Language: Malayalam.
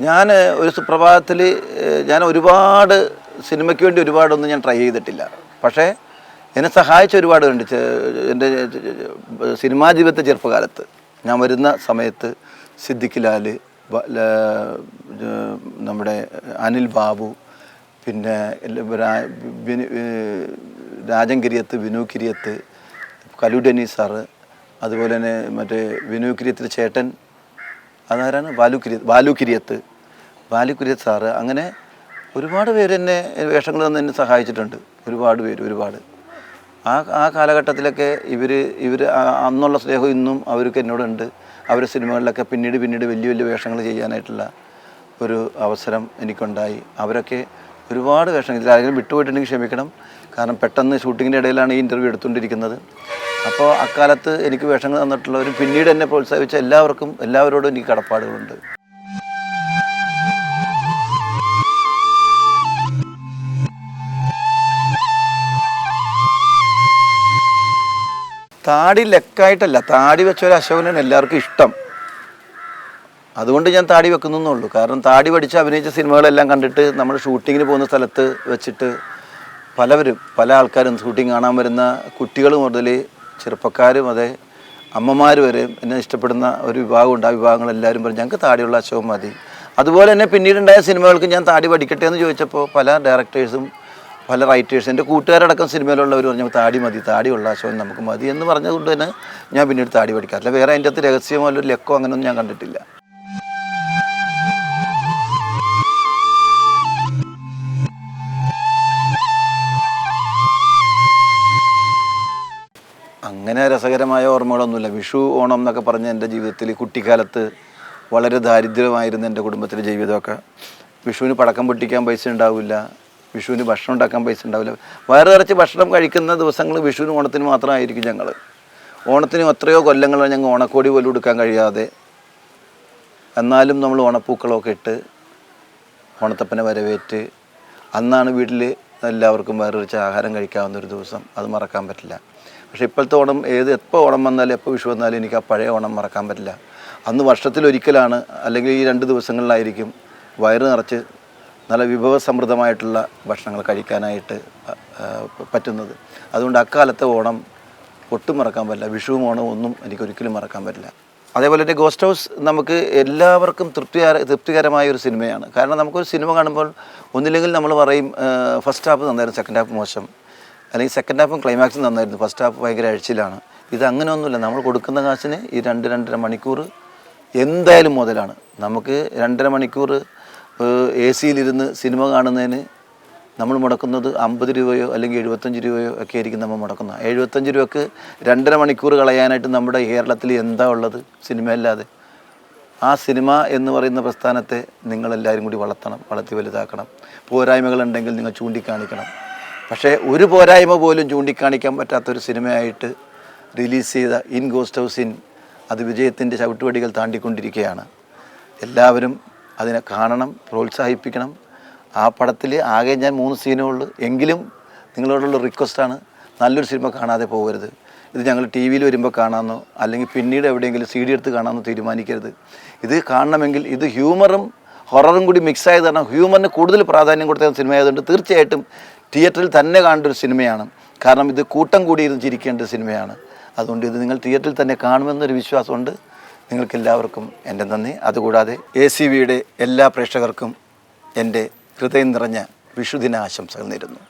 ഞാൻ ഒരു സുപ്രഭാതത്തിൽ ഞാൻ ഒരുപാട് സിനിമയ്ക്ക് വേണ്ടി ഒരുപാടൊന്നും ഞാൻ ട്രൈ ചെയ്തിട്ടില്ല. പക്ഷേ എന്നെ സഹായിച്ച ഒരുപാടുണ്ട്. എൻ്റെ സിനിമാ ജീവിതത്തെ ചെറുപ്പകാലത്ത് ഞാൻ വരുന്ന സമയത്ത് സിദ്ദിഖ് ലാൽ, നമ്മുടെ അനിൽ ബാബു, പിന്നെ രാജൻ കിരിയത്ത്, വിനു കിരിയത്ത്, കലു ഡെന്നീസ് സാറ്, അതുപോലെ തന്നെ മറ്റേ വിനു കിരിയത്തിൻ്റെ ചേട്ടൻ അതാരാണ്, ബാലു കിരിയത്ത് സാറ്, അങ്ങനെ ഒരുപാട് പേര് എന്നെ വേഷങ്ങൾ തന്ന് എന്നെ സഹായിച്ചിട്ടുണ്ട്. ഒരുപാട് ആ കാലഘട്ടത്തിലൊക്കെ ഇവർ അന്നുള്ള സ്നേഹം ഇന്നും അവർക്ക് എന്നോടുണ്ട്. അവരുടെ സിനിമകളിലൊക്കെ പിന്നീട് വലിയ വേഷങ്ങൾ ചെയ്യാനായിട്ടുള്ള ഒരു അവസരം എനിക്കുണ്ടായി. അവരൊക്കെ ഒരുപാട് വേഷങ്ങൾ, ഇതിലാരെങ്കിലും വിട്ടുപോയിട്ടുണ്ടെങ്കിൽ ക്ഷമിക്കണം. കാരണം പെട്ടെന്ന് ഷൂട്ടിങ്ങിൻ്റെ ഇടയിലാണ് ഈ ഇൻ്റർവ്യൂ എടുത്തുകൊണ്ടിരിക്കുന്നത്. അപ്പോൾ അക്കാലത്ത് എനിക്ക് വേഷങ്ങൾ തന്നിട്ടുള്ളവരും പിന്നീട് എന്നെ പ്രോത്സാഹിപ്പിച്ച എല്ലാവരോടും എനിക്ക് കടപ്പാടുകളുണ്ട്. താടി ലെക്കായിട്ടല്ല, താടി വെച്ച ഒരു അശോകനാണ് എല്ലാവർക്കും ഇഷ്ടം. അതുകൊണ്ട് ഞാൻ താടി വെക്കുന്നുള്ളൂ. കാരണം താടി പഠിച്ച് അഭിനയിച്ച സിനിമകളെല്ലാം കണ്ടിട്ട് നമ്മൾ ഷൂട്ടിങ്ങിന് പോകുന്ന സ്ഥലത്ത് വെച്ചിട്ട് പല ആൾക്കാരും ഷൂട്ടിങ് കാണാൻ വരുന്ന കുട്ടികൾ മുതൽ ചെറുപ്പക്കാരും അതെ അമ്മമാർ വരെ എന്നെ ഇഷ്ടപ്പെടുന്ന ഒരു വിഭാഗമുണ്ട്. ആ വിഭാഗങ്ങളെല്ലാവരും പറഞ്ഞു ഞങ്ങൾക്ക് താടിയുള്ള അശോകം മതി. അതുപോലെ തന്നെ പിന്നീടുണ്ടായ സിനിമകൾക്ക് ഞാൻ താടി പഠിക്കട്ടെ എന്ന് ചോദിച്ചപ്പോൾ പല ഡയറക്ടേഴ്സും പല റൈറ്റേഴ്സും എൻ്റെ കൂട്ടുകാരടക്കം സിനിമയിലുള്ളവർ പറഞ്ഞു താടി മതി, താടിയുള്ള അശോകൻ നമുക്ക് മതി എന്ന് പറഞ്ഞതുകൊണ്ട് തന്നെ ഞാൻ പിന്നീട് താടി പഠിക്കാറില്ല. വേറെ അതിൻ്റെ അകത്ത് രഹസ്യമോ അല്ലെങ്കിൽ ലെക്കോ അങ്ങനെയൊന്നും ഞാൻ കണ്ടിട്ടില്ല. അങ്ങനെ രസകരമായ ഓർമ്മകളൊന്നുമില്ല. വിഷു, ഓണം എന്നൊക്കെ പറഞ്ഞ് എൻ്റെ ജീവിതത്തിൽ കുട്ടിക്കാലത്ത് വളരെ ദാരിദ്ര്യമായിരുന്നു എൻ്റെ കുടുംബത്തിലെ ജീവിതമൊക്കെ. വിഷുവിന് പടക്കം പൊട്ടിക്കാൻ പൈസ ഉണ്ടാവില്ല, വിഷുവിന് ഭക്ഷണം ഉണ്ടാക്കാൻ പൈസ ഉണ്ടാവില്ല. വയറ് നിറച്ച് ഭക്ഷണം കഴിക്കുന്ന ദിവസങ്ങൾ വിഷുവിനും ഓണത്തിന് മാത്രമായിരിക്കും. ഞങ്ങൾ ഓണത്തിന് എത്രയോ കൊല്ലങ്ങൾ ഞങ്ങൾ ഓണക്കോടി പോലും എടുക്കാൻ കഴിയാതെ, എന്നാലും നമ്മൾ ഓണപ്പൂക്കളമൊക്കെ ഇട്ട് ഓണത്തപ്പനെ വരവേറ്റ് അന്നാണ് വീട്ടിൽ എല്ലാവർക്കും വയറ് നിറച്ച് ആഹാരം കഴിക്കാവുന്ന ഒരു ദിവസം. അത് മറക്കാൻ പറ്റില്ല. പക്ഷേ ഇപ്പോഴത്തെ ഓണം എപ്പോൾ ഓണം വന്നാലും എപ്പോൾ വിഷു വന്നാലും എനിക്ക് ആ പഴയ ഓണം മറക്കാൻ പറ്റില്ല. അന്ന് വർഷത്തിലൊരിക്കലാണ്, അല്ലെങ്കിൽ ഈ 2 ദിവസങ്ങളിലായിരിക്കും വയറ് നിറച്ച് നല്ല വിഭവസമൃദ്ധമായിട്ടുള്ള ഭക്ഷണങ്ങൾ കഴിക്കാനായിട്ട് പറ്റുന്നത്. അതുകൊണ്ട് അക്കാലത്തെ ഓണം ഒട്ടും മറക്കാൻ പറ്റില്ല. വിഷുവും ഓണവും ഒന്നും എനിക്കൊരിക്കലും മറക്കാൻ പറ്റില്ല. അതേപോലെ തന്നെ ഗോസ്റ്റ് ഹൗസ് നമുക്ക് എല്ലാവർക്കും തൃപ്തികരമായ ഒരു സിനിമയാണ്. കാരണം നമുക്കൊരു സിനിമ കാണുമ്പോൾ ഒന്നില്ലെങ്കിൽ നമ്മൾ പറയും ഫസ്റ്റ് ഹാഫ് നന്നായിരുന്നു, സെക്കൻഡ് ഹാഫ് മോശം, അല്ലെങ്കിൽ സെക്കൻഡ് ഹാഫും ക്ലൈമാക്സും നന്നായിരുന്നു, ഫസ്റ്റ് ഹാഫ് ഭയങ്കര അഴിച്ചിലാണ്. ഇത് അങ്ങനെയൊന്നുമില്ല. നമ്മൾ കൊടുക്കുന്ന കാശിന് ഈ 2-2.5 മണിക്കൂർ എന്തായാലും മുതലാണ്. നമുക്ക് 2.5 മണിക്കൂർ AC-യിലിരുന്ന് സിനിമ കാണുന്നതിന് നമ്മൾ മുടക്കുന്നത് 50 രൂപയോ അല്ലെങ്കിൽ 75 രൂപയോ ഒക്കെ ആയിരിക്കും നമ്മൾ മുടക്കുന്നത്. 75 രൂപയ്ക്ക് 2.5 മണിക്കൂർ കളയാനായിട്ട് നമ്മുടെ കേരളത്തിൽ എന്താ ഉള്ളത് സിനിമയല്ലാതെ? ആ സിനിമ എന്ന് പറയുന്ന പ്രസ്ഥാനത്തെ നിങ്ങളെല്ലാവരും കൂടി വളർത്തി വലുതാക്കണം. പോരായ്മകളുണ്ടെങ്കിൽ നിങ്ങൾ ചൂണ്ടിക്കാണിക്കണം. പക്ഷേ ഒരു പോരായ്മ പോലും ചൂണ്ടിക്കാണിക്കാൻ പറ്റാത്തൊരു സിനിമയായിട്ട് റിലീസ് ചെയ്ത ഇൻ ഗോസ്റ്റ് ഹൗസ് അത് വിജയത്തിൻ്റെ ചവിട്ടുപടികൾ താണ്ടിക്കൊണ്ടിരിക്കുകയാണ്. എല്ലാവരും അതിനെ കാണണം, പ്രോത്സാഹിപ്പിക്കണം. ആ പടത്തിൽ ആകെ ഞാൻ 3 സീനേ ഉള്ളൂ. എങ്കിലും നിങ്ങളോടുള്ള റിക്വസ്റ്റാണ്, നല്ലൊരു സിനിമ കാണാതെ പോകരുത്. ഇത് ഞങ്ങൾ TV-യിൽ വരുമ്പോൾ കാണാമെന്നോ അല്ലെങ്കിൽ പിന്നീട് എവിടെയെങ്കിലും CD എടുത്ത് കാണാമെന്നോ തീരുമാനിക്കരുത്. ഇത് കാണണമെങ്കിൽ ഇത് ഹ്യൂമറും ഹൊററും കൂടി മിക്സായത് കാരണം ഹ്യൂമറിന് കൂടുതൽ പ്രാധാന്യം കൊടുത്ത സിനിമ ആയതുകൊണ്ട് തീർച്ചയായിട്ടും തിയേറ്ററിൽ തന്നെ കാണേണ്ട ഒരു സിനിമയാണ്. കാരണം ഇത് കൂട്ടം കൂടിയിരുന്ന് ചിരിക്കേണ്ട ഒരു സിനിമയാണ്. അതുകൊണ്ട് ഇത് നിങ്ങൾ തിയേറ്ററിൽ തന്നെ കാണുമെന്നൊരു വിശ്വാസമുണ്ട്. നിങ്ങൾക്കെല്ലാവർക്കും എൻ്റെ നന്ദി. അതുകൂടാതെ ACVയുടെ എല്ലാ പ്രേക്ഷകർക്കും എൻ്റെ ഹൃദയം നിറഞ്ഞ വിഷുദിന ആശംസകൾ നേരുന്നു.